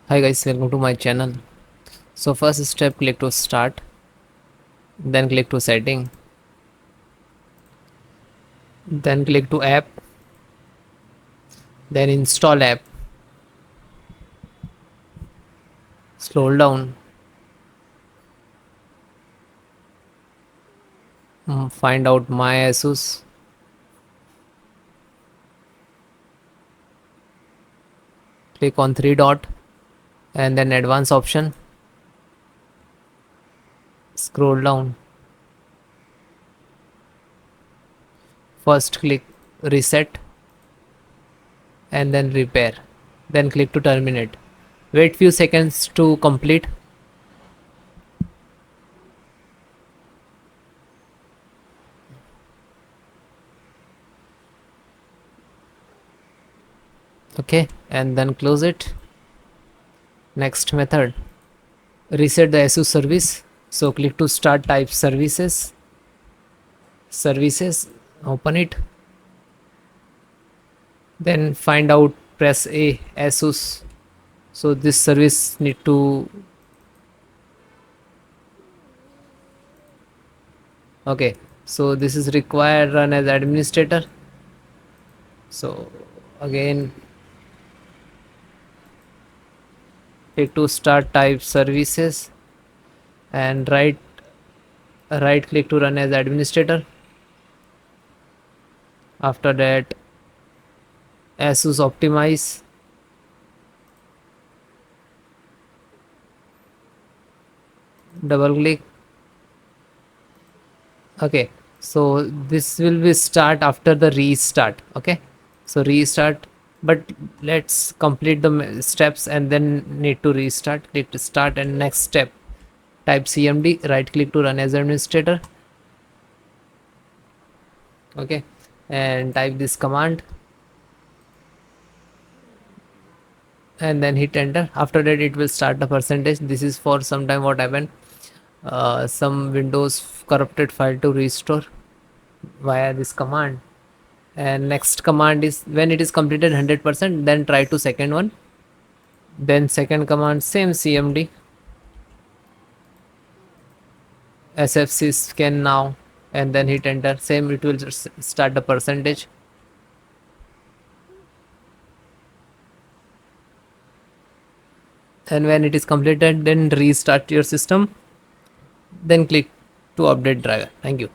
Hi guys, welcome to my channel. So first step, click to start, then click to setting, then click to app, then install app. Scroll down, find out MyASUS, click on three dot and then advanced option. Scroll down. First click reset and then repair. Then click to terminate. Wait few seconds to complete. Okay, and then close it. Next method, reset the ASUS service. So click to start, type services, open it, then find out, press a ASUS. So this service need to, okay, so this is required run as administrator. So again, click to start, type services and right click to run as administrator. After that, ASUS optimize, double click. Okay, so this will be start after the restart. Okay, so restart, but let's complete the steps and then need to restart. Click to start and next step, type cmd, right click to run as administrator. Okay, and type this command and then hit enter. After that it will start the percentage. This is for some time what happened, some windows corrupted file to restore via this command. And next command is when it is completed 100%, then try to second one. Then second command, same cmd, sfc scan now, and then hit enter. Same, it will just start the percentage. And when it is completed, then restart your system, then click to update driver. Thank you.